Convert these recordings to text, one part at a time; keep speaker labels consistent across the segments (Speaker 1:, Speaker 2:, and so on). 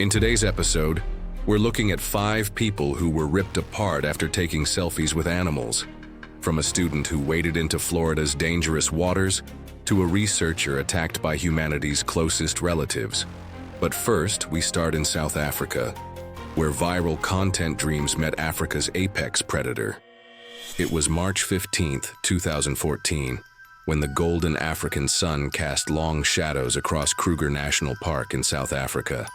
Speaker 1: In today's episode, we're looking at 5 people who were ripped apart after taking selfies with animals. From a student who waded into Florida's dangerous waters to a researcher attacked by humanity's closest relatives. But first, we start in South Africa, where viral content dreams met Africa's apex predator. It was March 15, 2014, when the golden African sun cast long shadows across Kruger National Park in South Africa.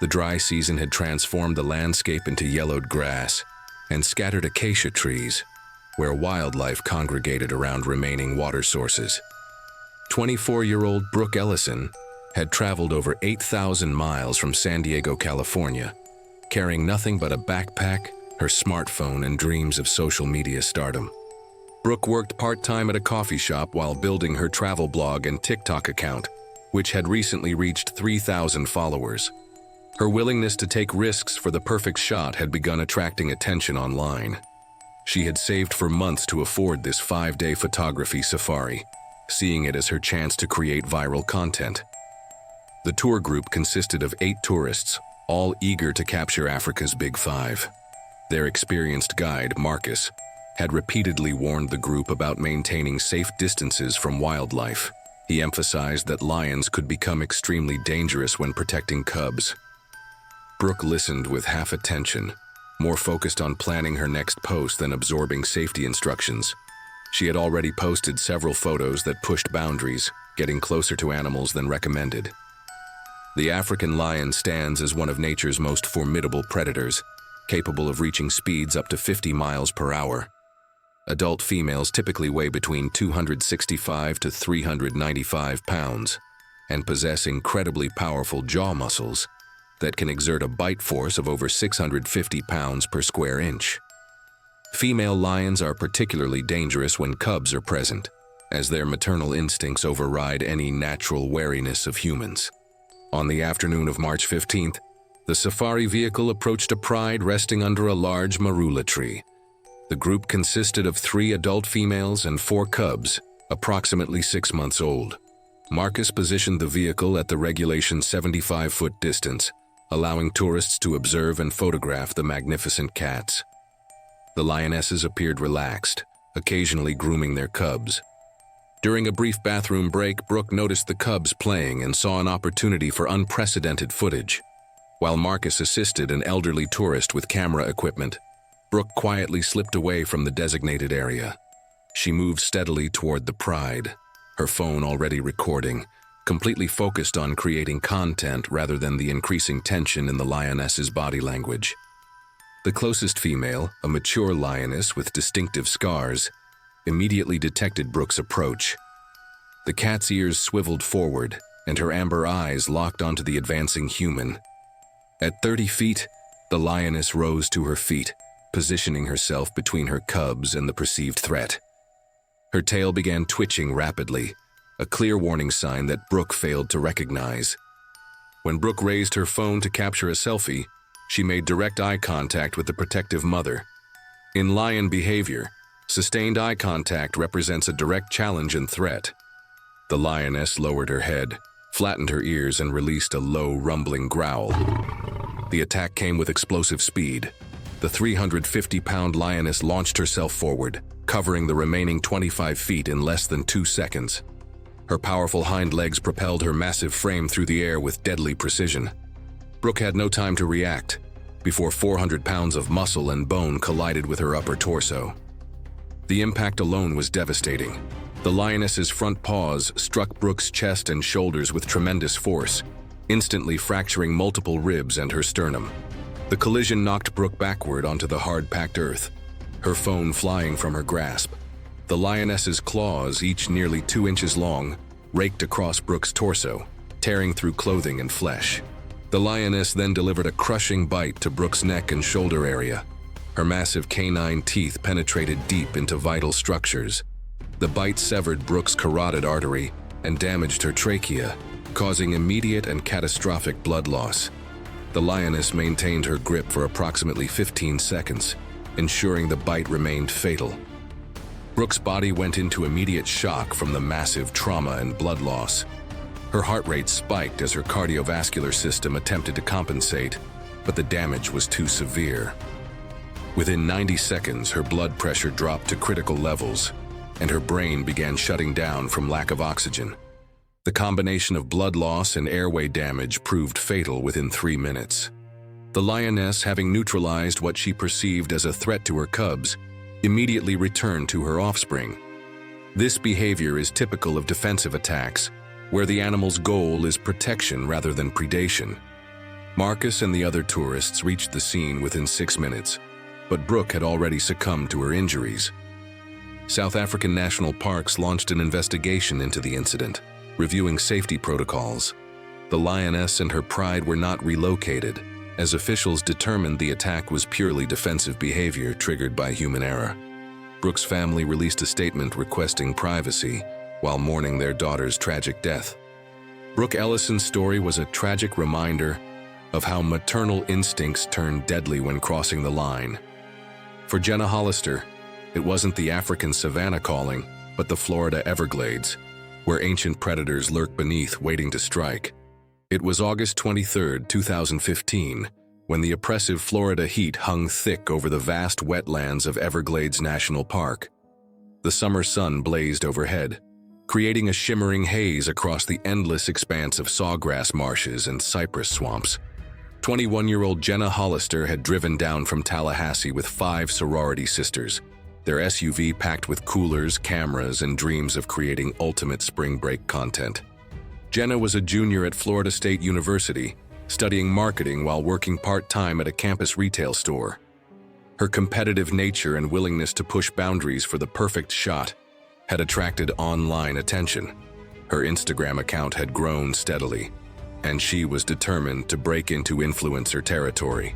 Speaker 1: The dry season had transformed the landscape into yellowed grass and scattered acacia trees, where wildlife congregated around remaining water sources. 24-year-old Brooke Ellison had traveled over 8,000 miles from San Diego, California, carrying nothing but a backpack, her smartphone, and dreams of social media stardom. Brooke worked part-time at a coffee shop while building her travel blog and TikTok account, which had recently reached 3,000 followers. Her willingness to take risks for the perfect shot had begun attracting attention online. She had saved for months to afford this 5-day photography safari, seeing it as her chance to create viral content. The tour group consisted of 8 tourists, all eager to capture Africa's Big Five. Their experienced guide, Marcus, had repeatedly warned the group about maintaining safe distances from wildlife. He emphasized that lions could become extremely dangerous when protecting cubs. Brooke listened with half attention, more focused on planning her next post than absorbing safety instructions. She had already posted several photos that pushed boundaries, getting closer to animals than recommended. The African lion stands as one of nature's most formidable predators, capable of reaching speeds up to 50 miles per hour. Adult females typically weigh between 265 to 395 pounds and possess incredibly powerful jaw muscles that can exert a bite force of over 650 pounds per square inch. Female lions are particularly dangerous when cubs are present, as their maternal instincts override any natural wariness of humans. On the afternoon of March 15th, the safari vehicle approached a pride resting under a large marula tree. The group consisted of 3 adult females and 4 cubs, approximately 6 months old. Marcus positioned the vehicle at the regulation 75-foot distance, allowing tourists to observe and photograph the magnificent cats. The lionesses appeared relaxed, occasionally grooming their cubs. During a brief bathroom break, Brooke noticed the cubs playing and saw an opportunity for unprecedented footage. While Marcus assisted an elderly tourist with camera equipment, Brooke quietly slipped away from the designated area. She moved steadily toward the pride, her phone already recording, completely focused on creating content rather than the increasing tension in the lioness's body language. The closest female, a mature lioness with distinctive scars, immediately detected Brooke's approach. The cat's ears swiveled forward, and her amber eyes locked onto the advancing human. At 30 feet, the lioness rose to her feet, positioning herself between her cubs and the perceived threat. Her tail began twitching rapidly, a clear warning sign that Brooke failed to recognize. When Brooke raised her phone to capture a selfie, she made direct eye contact with the protective mother. In lion behavior, sustained eye contact represents a direct challenge and threat. The lioness lowered her head, flattened her ears, and released a low, rumbling growl. The attack came with explosive speed. The 350-pound lioness launched herself forward, covering the remaining 25 feet in less than 2 seconds. Her powerful hind legs propelled her massive frame through the air with deadly precision. Brooke had no time to react before 400 pounds of muscle and bone collided with her upper torso. The impact alone was devastating. The lioness's front paws struck Brooke's chest and shoulders with tremendous force, instantly fracturing multiple ribs and her sternum. The collision knocked Brooke backward onto the hard-packed earth, her phone flying from her grasp. The lioness's claws, each nearly 2 inches long, raked across Brooke's torso, tearing through clothing and flesh. The lioness then delivered a crushing bite to Brooke's neck and shoulder area. Her massive canine teeth penetrated deep into vital structures. The bite severed Brooke's carotid artery and damaged her trachea, causing immediate and catastrophic blood loss. The lioness maintained her grip for approximately 15 seconds, ensuring the bite remained fatal. Brooke's body went into immediate shock from the massive trauma and blood loss. Her heart rate spiked as her cardiovascular system attempted to compensate, but the damage was too severe. Within 90 seconds, her blood pressure dropped to critical levels, and her brain began shutting down from lack of oxygen. The combination of blood loss and airway damage proved fatal within 3 minutes. The lioness, having neutralized what she perceived as a threat to her cubs, immediately returned to her offspring. This behavior is typical of defensive attacks, where the animal's goal is protection rather than predation. Marcus and the other tourists reached the scene within 6 minutes, but Brooke had already succumbed to her injuries. South African national parks launched an investigation into the incident, reviewing safety protocols. The lioness and her pride were not relocated, as officials determined the attack was purely defensive behavior triggered by human error. Brooke's family released a statement requesting privacy while mourning their daughter's tragic death. Brooke Ellison's story was a tragic reminder of how maternal instincts turn deadly when crossing the line. For Jenna Hollister, it wasn't the African savanna calling, but the Florida Everglades, where ancient predators lurk beneath waiting to strike. It was August 23, 2015, when the oppressive Florida heat hung thick over the vast wetlands of Everglades National Park. The summer sun blazed overhead, creating a shimmering haze across the endless expanse of sawgrass marshes and cypress swamps. 21-year-old Jenna Hollister had driven down from Tallahassee with 5 sorority sisters, their SUV packed with coolers, cameras, and dreams of creating ultimate spring break content. Jenna was a junior at Florida State University, studying marketing while working part-time at a campus retail store. Her competitive nature and willingness to push boundaries for the perfect shot had attracted online attention. Her Instagram account had grown steadily, and she was determined to break into influencer territory.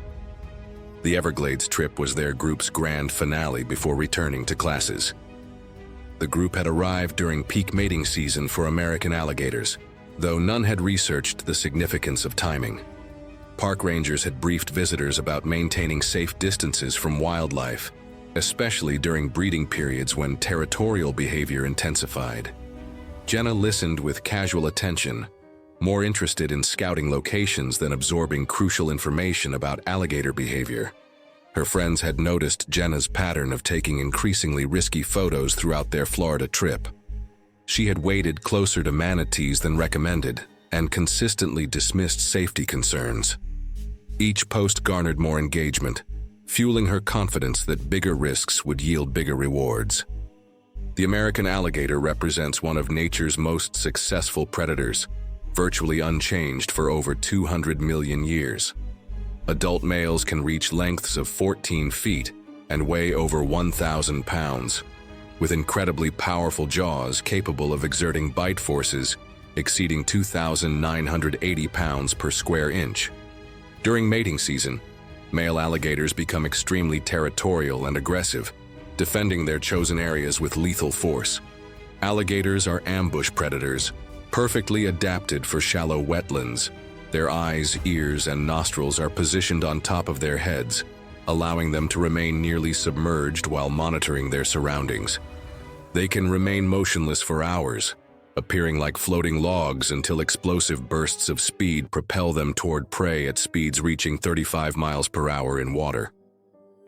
Speaker 1: The Everglades trip was their group's grand finale before returning to classes. The group had arrived during peak mating season for American alligators, though none had researched the significance of timing. Park rangers had briefed visitors about maintaining safe distances from wildlife, especially during breeding periods when territorial behavior intensified. Jenna listened with casual attention, more interested in scouting locations than absorbing crucial information about alligator behavior. Her friends had noticed Jenna's pattern of taking increasingly risky photos throughout their Florida trip. She had waded closer to manatees than recommended and consistently dismissed safety concerns. Each post garnered more engagement, fueling her confidence that bigger risks would yield bigger rewards. The American alligator represents one of nature's most successful predators, virtually unchanged for over 200 million years. Adult males can reach lengths of 14 feet and weigh over 1,000 pounds, with incredibly powerful jaws capable of exerting bite forces exceeding 2,980 pounds per square inch. During mating season, male alligators become extremely territorial and aggressive, defending their chosen areas with lethal force. Alligators are ambush predators, perfectly adapted for shallow wetlands. Their eyes, ears, and nostrils are positioned on top of their heads, allowing them to remain nearly submerged while monitoring their surroundings. They can remain motionless for hours, appearing like floating logs until explosive bursts of speed propel them toward prey at speeds reaching 35 miles per hour in water.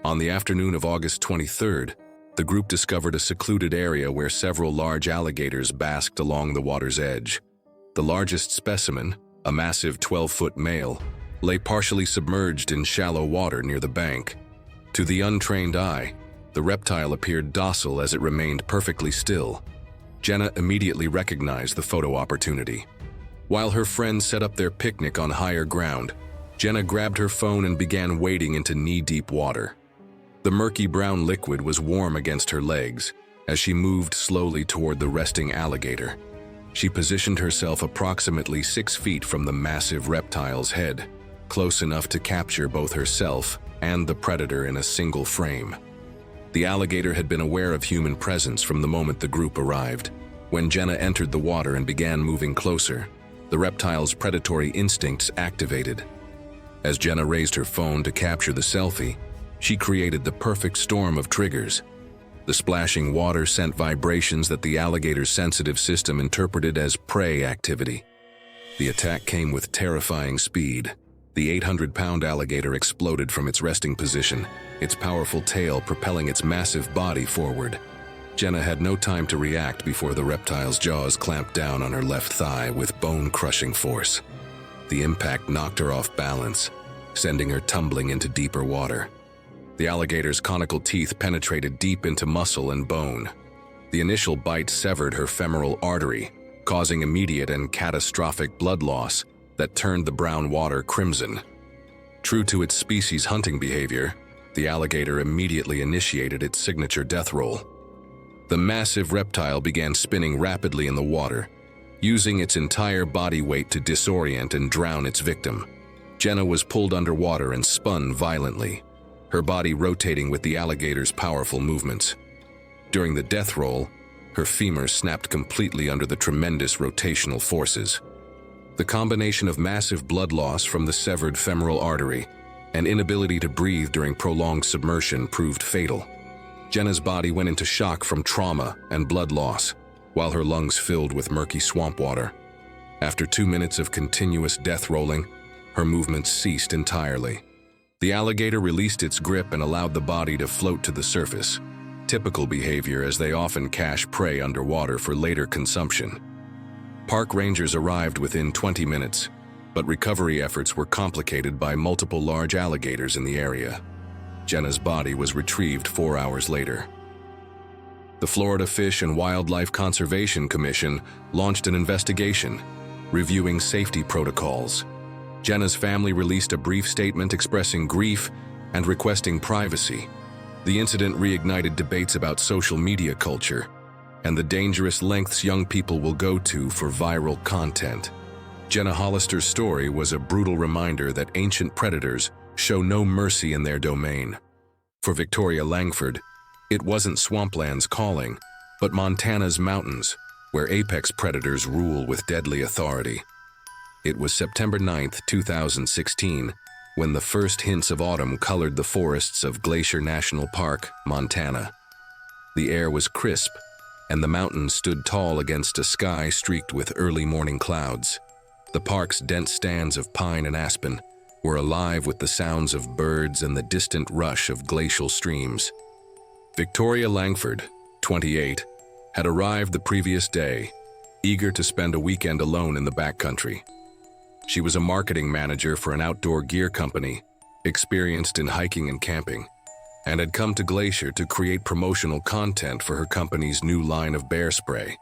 Speaker 1: On the afternoon of August 23rd, the group discovered a secluded area where several large alligators basked along the water's edge. The largest specimen, a massive 12-foot male, lay partially submerged in shallow water near the bank. To the untrained eye, the reptile appeared docile as it remained perfectly still. Jenna immediately recognized the photo opportunity. While her friends set up their picnic on higher ground, Jenna grabbed her phone and began wading into knee-deep water. The murky brown liquid was warm against her legs as she moved slowly toward the resting alligator. She positioned herself approximately 6 feet from the massive reptile's head, close enough to capture both herself and the predator in a single frame. The alligator had been aware of human presence from the moment the group arrived. When Jenna entered the water and began moving closer, the reptile's predatory instincts activated. As Jenna raised her phone to capture the selfie, she created the perfect storm of triggers. The splashing water sent vibrations that the alligator's sensitive system interpreted as prey activity. The attack came with terrifying speed. The 800-pound alligator exploded from its resting position, its powerful tail propelling its massive body forward. Jenna had no time to react before the reptile's jaws clamped down on her left thigh with bone-crushing force. The impact knocked her off balance, sending her tumbling into deeper water. The alligator's conical teeth penetrated deep into muscle and bone. The initial bite severed her femoral artery, causing immediate and catastrophic blood loss that turned the brown water crimson. True to its species hunting behavior, the alligator immediately initiated its signature death roll. The massive reptile began spinning rapidly in the water, using its entire body weight to disorient and drown its victim. Jenna was pulled underwater and spun violently, her body rotating with the alligator's powerful movements. During the death roll, her femur snapped completely under the tremendous rotational forces. The combination of massive blood loss from the severed femoral artery and inability to breathe during prolonged submersion proved fatal. Jenna's body went into shock from trauma and blood loss, while her lungs filled with murky swamp water. After 2 minutes of continuous death rolling, her movements ceased entirely. The alligator released its grip and allowed the body to float to the surface, typical behavior as they often cache prey underwater for later consumption. Park rangers arrived within 20 minutes, but recovery efforts were complicated by multiple large alligators in the area. Jenna's body was retrieved 4 hours later. The Florida Fish and Wildlife Conservation Commission launched an investigation, reviewing safety protocols. Jenna's family released a brief statement expressing grief and requesting privacy. The incident reignited debates about social media culture and the dangerous lengths young people will go to for viral content. Jenna Hollister's story was a brutal reminder that ancient predators show no mercy in their domain. For Victoria Langford, it wasn't swamplands calling, but Montana's mountains, where apex predators rule with deadly authority. It was September 9, 2016, when the first hints of autumn colored the forests of Glacier National Park, Montana. The air was crisp, and the mountains stood tall against a sky streaked with early morning clouds. The park's dense stands of pine and aspen were alive with the sounds of birds and the distant rush of glacial streams. Victoria Langford, 28, had arrived the previous day, eager to spend a weekend alone in the backcountry. She was a marketing manager for an outdoor gear company, experienced in hiking and camping, and had come to Glacier to create promotional content for her company's new line of bear spray.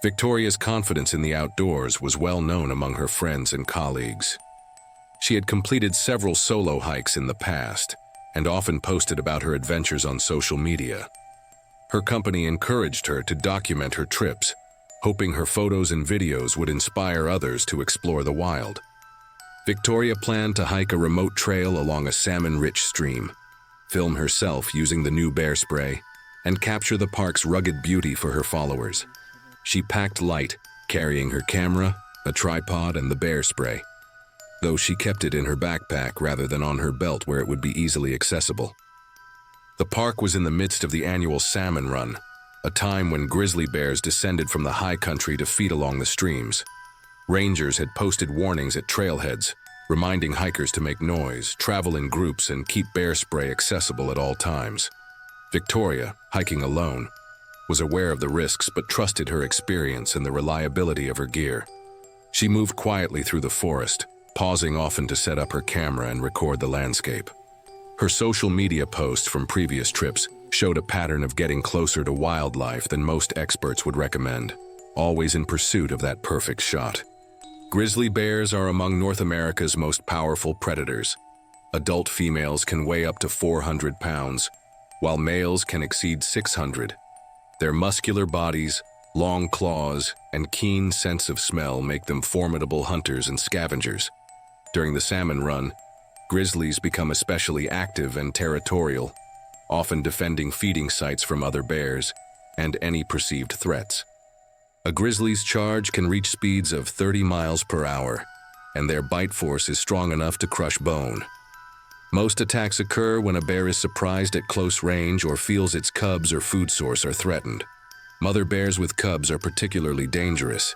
Speaker 1: Victoria's confidence in the outdoors was well known among her friends and colleagues. She had completed several solo hikes in the past and often posted about her adventures on social media. Her company encouraged her to document her trips, hoping her photos and videos would inspire others to explore the wild. Victoria planned to hike a remote trail along a salmon-rich stream, film herself using the new bear spray, and capture the park's rugged beauty for her followers. She packed light, carrying her camera, a tripod, and the bear spray, though she kept it in her backpack rather than on her belt where it would be easily accessible. The park was in the midst of the annual salmon run, a time when grizzly bears descended from the high country to feed along the streams. Rangers had posted warnings at trailheads, reminding hikers to make noise, travel in groups, and keep bear spray accessible at all times. Victoria, hiking alone, was aware of the risks but trusted her experience and the reliability of her gear. She moved quietly through the forest, pausing often to set up her camera and record the landscape. Her social media posts from previous trips showed a pattern of getting closer to wildlife than most experts would recommend, always in pursuit of that perfect shot. Grizzly bears are among North America's most powerful predators. Adult females can weigh up to 400 pounds, while males can exceed 600. Their muscular bodies, long claws, and keen sense of smell make them formidable hunters and scavengers. During the salmon run, grizzlies become especially active and territorial, often defending feeding sites from other bears and any perceived threats. A grizzly's charge can reach speeds of 30 miles per hour, and their bite force is strong enough to crush bone. Most attacks occur when a bear is surprised at close range or feels its cubs or food source are threatened. Mother bears with cubs are particularly dangerous,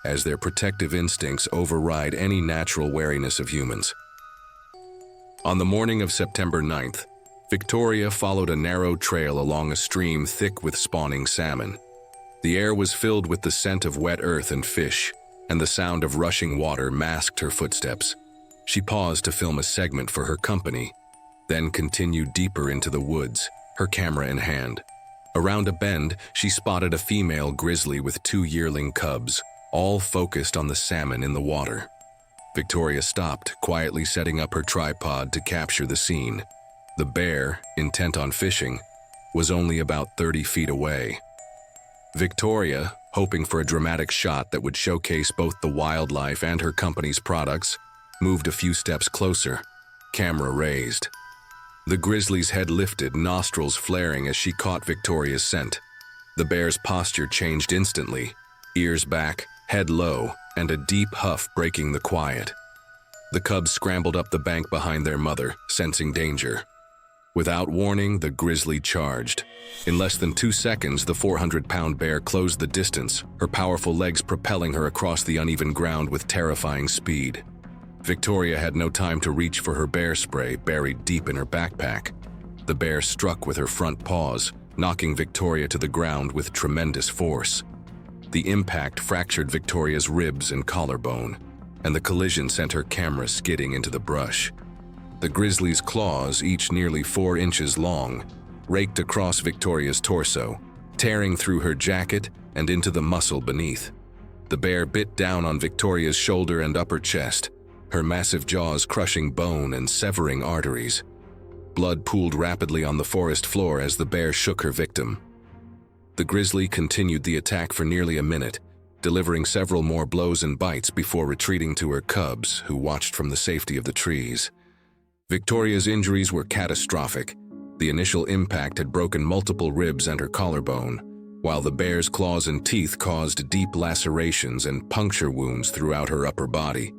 Speaker 1: as their protective instincts override any natural wariness of humans. On the morning of September 9th, Victoria followed a narrow trail along a stream thick with spawning salmon. The air was filled with the scent of wet earth and fish, and the sound of rushing water masked her footsteps. She paused to film a segment for her company, then continued deeper into the woods, her camera in hand. Around a bend, she spotted a female grizzly with 2 yearling cubs, all focused on the salmon in the water. Victoria stopped, quietly setting up her tripod to capture the scene. The bear, intent on fishing, was only about 30 feet away. Victoria, hoping for a dramatic shot that would showcase both the wildlife and her company's products, moved a few steps closer, camera raised. The grizzly's head lifted, nostrils flaring as she caught Victoria's scent. The bear's posture changed instantly, ears back, head low, and a deep huff breaking the quiet. The cubs scrambled up the bank behind their mother, sensing danger. Without warning, the grizzly charged. In less than 2 seconds, the 400-pound bear closed the distance, her powerful legs propelling her across the uneven ground with terrifying speed. Victoria had no time to reach for her bear spray buried deep in her backpack. The bear struck with her front paws, knocking Victoria to the ground with tremendous force. The impact fractured Victoria's ribs and collarbone, and the collision sent her camera skidding into the brush. The grizzly's claws, each nearly 4 inches long, raked across Victoria's torso, tearing through her jacket and into the muscle beneath. The bear bit down on Victoria's shoulder and upper chest, her massive jaws crushing bone and severing arteries. Blood pooled rapidly on the forest floor as the bear shook her victim. The grizzly continued the attack for nearly a minute, delivering several more blows and bites before retreating to her cubs, who watched from the safety of the trees. Victoria's injuries were catastrophic. The initial impact had broken multiple ribs and her collarbone, while the bear's claws and teeth caused deep lacerations and puncture wounds throughout her upper body.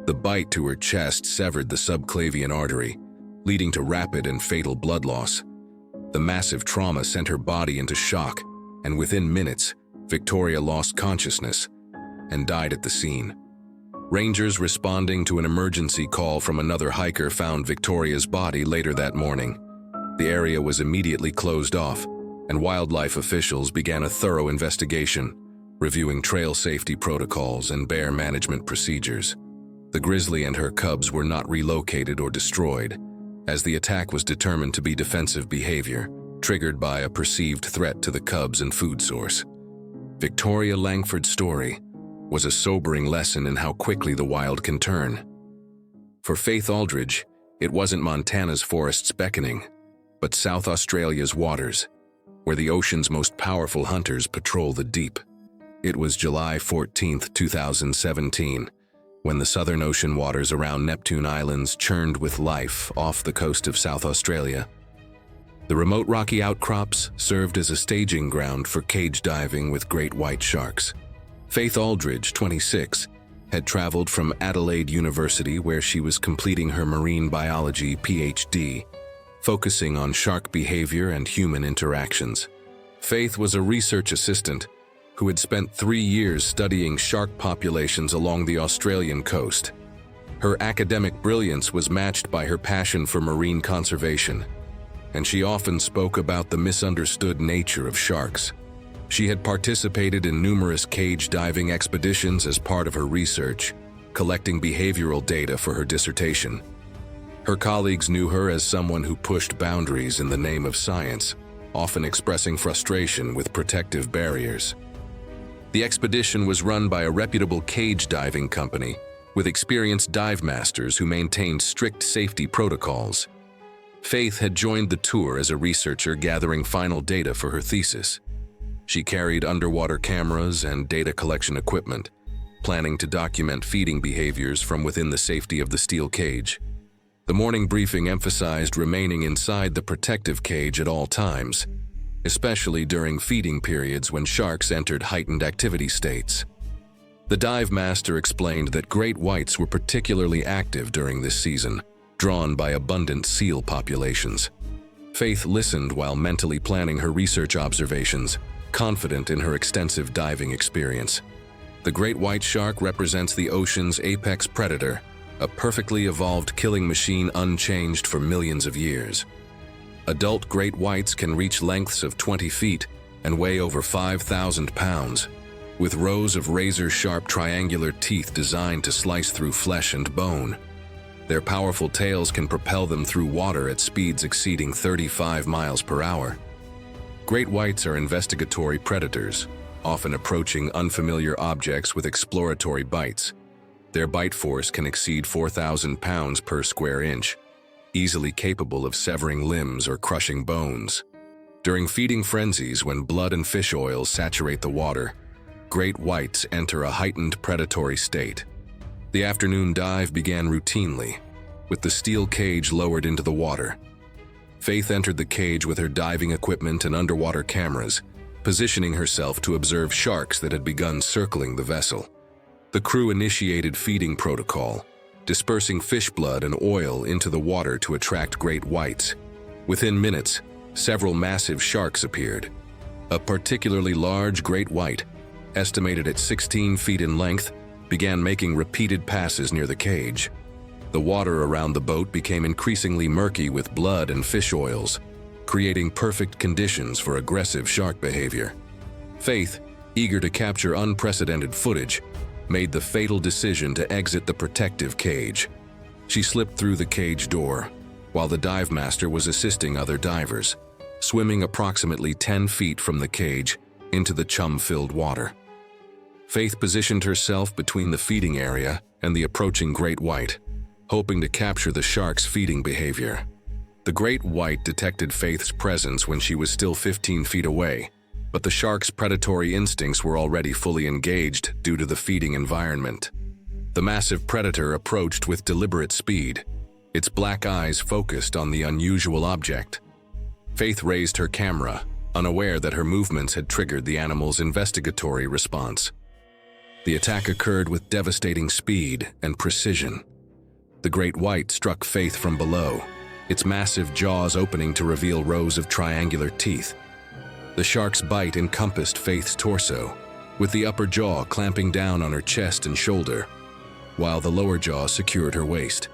Speaker 1: The bite to her chest severed the subclavian artery, leading to rapid and fatal blood loss. The massive trauma sent her body into shock, and within minutes, Victoria lost consciousness and died at the scene. Rangers responding to an emergency call from another hiker found Victoria's body later that morning. The area was immediately closed off, and wildlife officials began a thorough investigation, reviewing trail safety protocols and bear management procedures. The grizzly and her cubs were not relocated or destroyed, as the attack was determined to be defensive behavior, triggered by a perceived threat to the cubs and food source. Victoria Langford's story was a sobering lesson in how quickly the wild can turn. For Faith Aldridge, it wasn't Montana's forests beckoning, but South Australia's waters, where the ocean's most powerful hunters patrol the deep. It was July 14, 2017, when the Southern Ocean waters around Neptune Islands churned with life off the coast of South Australia. The remote rocky outcrops served as a staging ground for cage diving with great white sharks. Faith Aldridge, 26, had traveled from Adelaide University, where she was completing her marine biology PhD, focusing on shark behavior and human interactions. Faith was a research assistant who had spent 3 years studying shark populations along the Australian coast. Her academic brilliance was matched by her passion for marine conservation, and she often spoke about the misunderstood nature of sharks. She had participated in numerous cage diving expeditions as part of her research, collecting behavioral data for her dissertation. Her colleagues knew her as someone who pushed boundaries in the name of science, often expressing frustration with protective barriers. The expedition was run by a reputable cage diving company with experienced dive masters who maintained strict safety protocols. Faith had joined the tour as a researcher gathering final data for her thesis. She carried underwater cameras and data collection equipment, planning to document feeding behaviors from within the safety of the steel cage. The morning briefing emphasized remaining inside the protective cage at all times, especially during feeding periods when sharks entered heightened activity states. The dive master explained that great whites were particularly active during this season, drawn by abundant seal populations. Faith listened while mentally planning her research observations, confident in her extensive diving experience. The great white shark represents the ocean's apex predator, a perfectly evolved killing machine unchanged for millions of years. Adult great whites can reach lengths of 20 feet and weigh over 5,000 pounds, with rows of razor-sharp triangular teeth designed to slice through flesh and bone. Their powerful tails can propel them through water at speeds exceeding 35 miles per hour. Great whites are investigatory predators, often approaching unfamiliar objects with exploratory bites. Their bite force can exceed 4,000 pounds per square inch, easily capable of severing limbs or crushing bones. During feeding frenzies, when blood and fish oils saturate the water, great whites enter a heightened predatory state. The afternoon dive began routinely, with the steel cage lowered into the water. Faith entered the cage with her diving equipment and underwater cameras, positioning herself to observe sharks that had begun circling the vessel. The crew initiated feeding protocol, dispersing fish blood and oil into the water to attract great whites. Within minutes, several massive sharks appeared. A particularly large great white, estimated at 16 feet in length, began making repeated passes near the cage. The water around the boat became increasingly murky with blood and fish oils, creating perfect conditions for aggressive shark behavior. Faith, eager to capture unprecedented footage, made the fatal decision to exit the protective cage. She slipped through the cage door, while the dive master was assisting other divers, swimming approximately 10 feet from the cage into the chum-filled water. Faith positioned herself between the feeding area and the approaching great white, hoping to capture the shark's feeding behavior. The great white detected Faith's presence when she was still 15 feet away, but the shark's predatory instincts were already fully engaged due to the feeding environment. The massive predator approached with deliberate speed, its black eyes focused on the unusual object. Faith raised her camera, unaware that her movements had triggered the animal's investigatory response. The attack occurred with devastating speed and precision. The great white struck Faith from below, its massive jaws opening to reveal rows of triangular teeth. The shark's bite encompassed Faith's torso, with the upper jaw clamping down on her chest and shoulder, while the lower jaw secured her waist.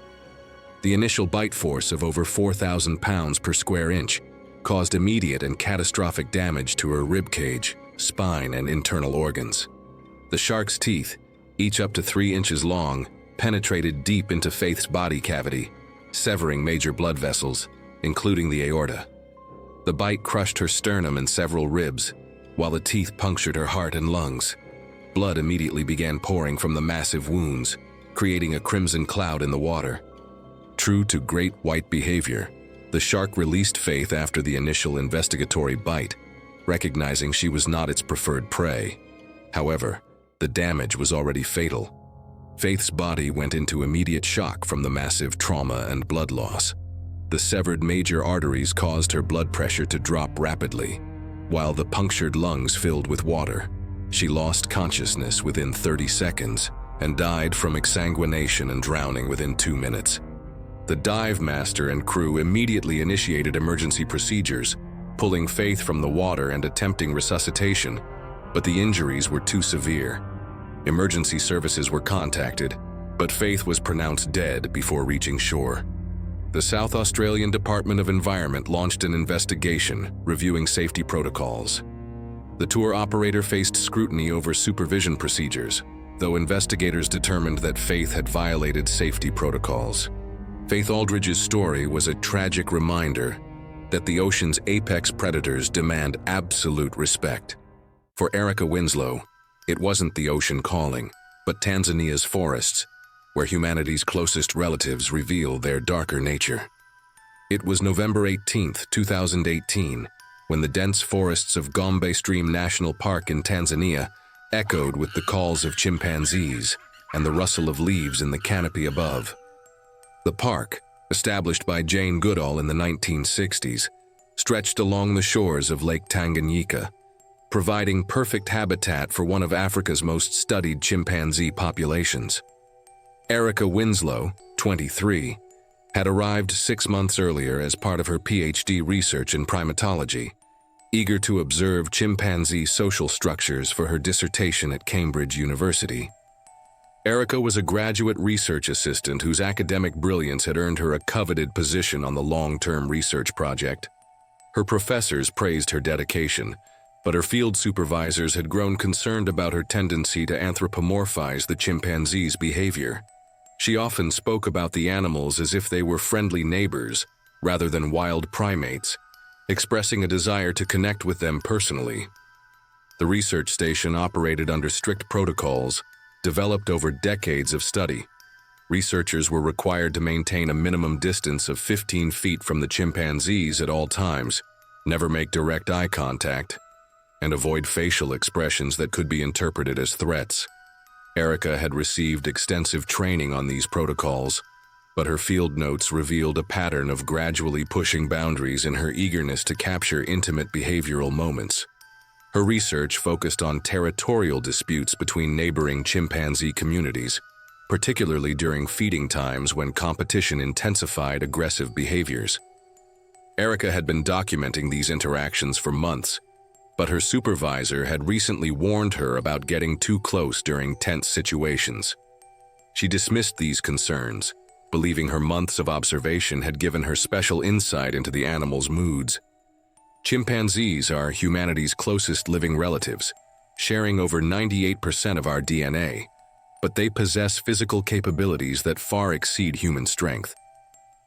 Speaker 1: The initial bite force of over 4,000 pounds per square inch caused immediate and catastrophic damage to her rib cage, spine, and internal organs. The shark's teeth, each up to 3 inches long, penetrated deep into Faith's body cavity, severing major blood vessels, including the aorta. The bite crushed her sternum and several ribs, while the teeth punctured her heart and lungs. Blood immediately began pouring from the massive wounds, creating a crimson cloud in the water. True to great white behavior, the shark released Faith after the initial investigatory bite, recognizing she was not its preferred prey. However, the damage was already fatal. Faith's body went into immediate shock from the massive trauma and blood loss. The severed major arteries caused her blood pressure to drop rapidly, while the punctured lungs filled with water. She lost consciousness within 30 seconds and died from exsanguination and drowning within 2 minutes. The dive master and crew immediately initiated emergency procedures, pulling Faith from the water and attempting resuscitation, but the injuries were too severe. Emergency services were contacted, but Faith was pronounced dead before reaching shore. The South Australian Department of Environment launched an investigation, reviewing safety protocols. The tour operator faced scrutiny over supervision procedures, though investigators determined that Faith had violated safety protocols. Faith Aldridge's story was a tragic reminder that the ocean's apex predators demand absolute respect. For Erica Winslow, it wasn't the ocean calling, but Tanzania's forests, where humanity's closest relatives reveal their darker nature. It was November 18, 2018, when the dense forests of Gombe Stream National Park in Tanzania echoed with the calls of chimpanzees and the rustle of leaves in the canopy above. The park, established by Jane Goodall in the 1960s, stretched along the shores of Lake Tanganyika, providing perfect habitat for one of Africa's most studied chimpanzee populations. Erica Winslow, 23, had arrived 6 months earlier as part of her PhD research in primatology. eager to observe chimpanzee social structures for her dissertation at Cambridge University. Erica was a graduate research assistant whose academic brilliance had earned her a coveted position on the long-term research project. Her professors praised her dedication, but her field supervisors had grown concerned about her tendency to anthropomorphize the chimpanzee's behavior. She often spoke about the animals as if they were friendly neighbors, rather than wild primates, expressing a desire to connect with them personally. The research station operated under strict protocols, developed over decades of study. Researchers were required to maintain a minimum distance of 15 feet from the chimpanzees at all times, never make direct eye contact, and avoid facial expressions that could be interpreted as threats. Erica had received extensive training on these protocols, but her field notes revealed a pattern of gradually pushing boundaries in her eagerness to capture intimate behavioral moments. Her research focused on territorial disputes between neighboring chimpanzee communities, particularly during feeding times when competition intensified aggressive behaviors. Erica had been documenting these interactions for months, but her supervisor had recently warned her about getting too close during tense situations. She dismissed these concerns, believing her months of observation had given her special insight into the animal's moods. Chimpanzees are humanity's closest living relatives, sharing over 98% of our DNA, but they possess physical capabilities that far exceed human strength.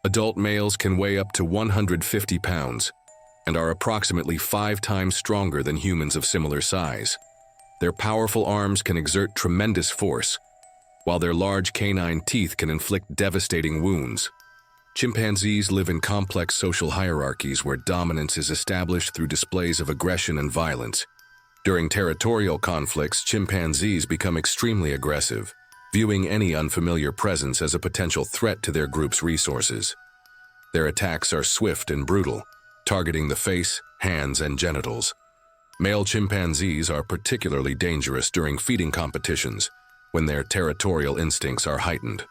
Speaker 1: Adult males can weigh up to 150 pounds and are approximately 5 times stronger than humans of similar size. Their powerful arms can exert tremendous force, while their large canine teeth can inflict devastating wounds. Chimpanzees live in complex social hierarchies where dominance is established through displays of aggression and violence. During territorial conflicts, chimpanzees become extremely aggressive, viewing any unfamiliar presence as a potential threat to their group's resources. Their attacks are swift and brutal, targeting the face, hands, and genitals. Male chimpanzees are particularly dangerous during feeding competitions, when their territorial instincts are heightened.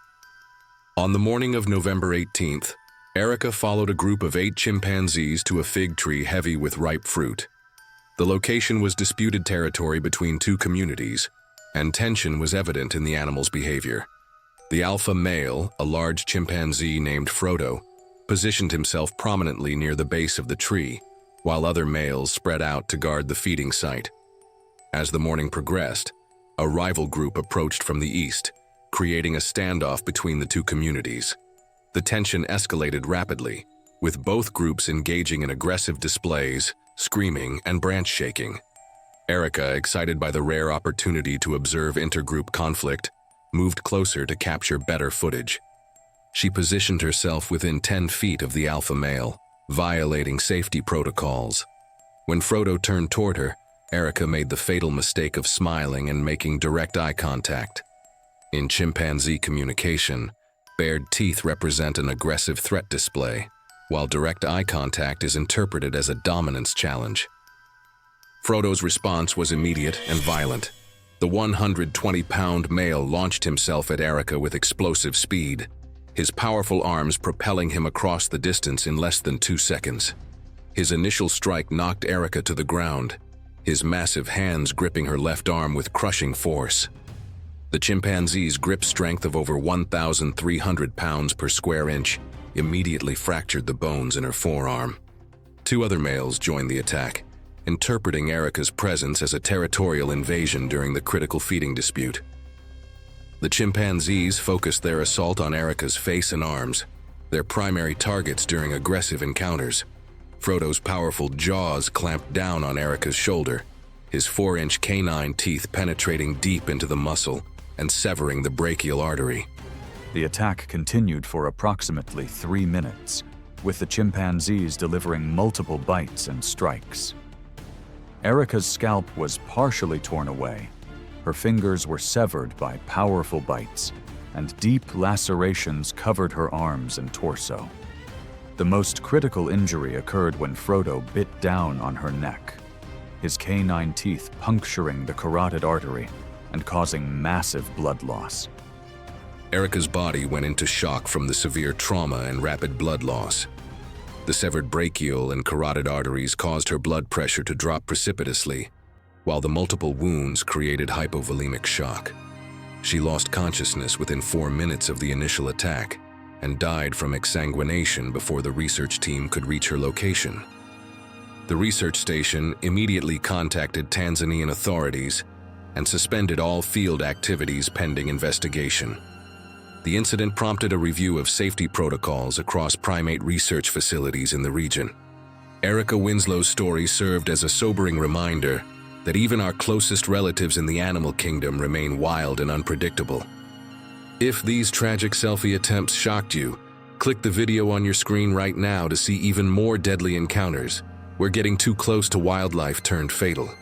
Speaker 1: On the morning of November 18th, Erica followed a group of 8 chimpanzees to a fig tree heavy with ripe fruit. The location was disputed territory between 2 communities, and tension was evident in the animal's behavior. The alpha male, a large chimpanzee named Frodo, positioned himself prominently near the base of the tree, while other males spread out to guard the feeding site. As the morning progressed, a rival group approached from the east, creating a standoff between the 2 communities. The tension escalated rapidly, with both groups engaging in aggressive displays, screaming, and branch shaking. Erica, excited by the rare opportunity to observe intergroup conflict, moved closer to capture better footage. She positioned herself within 10 feet of the alpha male, violating safety protocols. When Frodo turned toward her, Erica made the fatal mistake of smiling and making direct eye contact. In chimpanzee communication, bared teeth represent an aggressive threat display, while direct eye contact is interpreted as a dominance challenge. Frodo's response was immediate and violent. The 120-pound male launched himself at Erica with explosive speed, his powerful arms propelling him across the distance in less than 2 seconds. His initial strike knocked Erica to the ground, his massive hands gripping her left arm with crushing force. The chimpanzee's grip strength of over 1,300 pounds per square inch immediately fractured the bones in her forearm. 2 other males joined the attack, interpreting Erica's presence as a territorial invasion during the critical feeding dispute. The chimpanzees focused their assault on Erica's face and arms, their primary targets during aggressive encounters. Frodo's powerful jaws clamped down on Erica's shoulder, his 4-inch canine teeth penetrating deep into the muscle and severing the brachial artery.
Speaker 2: The attack continued for approximately 3 minutes, with the chimpanzees delivering multiple bites and strikes. Erica's scalp was partially torn away. Her fingers were severed by powerful bites, and deep lacerations covered her arms and torso. The most critical injury occurred when Frodo bit down on her neck, his canine teeth puncturing the carotid artery and causing massive blood loss.
Speaker 1: Erica's body went into shock from the severe trauma and rapid blood loss. The severed brachial and carotid arteries caused her blood pressure to drop precipitously, while the multiple wounds created hypovolemic shock. She lost consciousness within 4 minutes of the initial attack and died from exsanguination before the research team could reach her location. The research station immediately contacted Tanzanian authorities and suspended all field activities pending investigation. The incident prompted a review of safety protocols across primate research facilities in the region. Erica Winslow's story served as a sobering reminder that even our closest relatives in the animal kingdom remain wild and unpredictable. If these tragic selfie attempts shocked you, click the video on your screen right now to see even more deadly encounters. We're getting too close to wildlife turned fatal.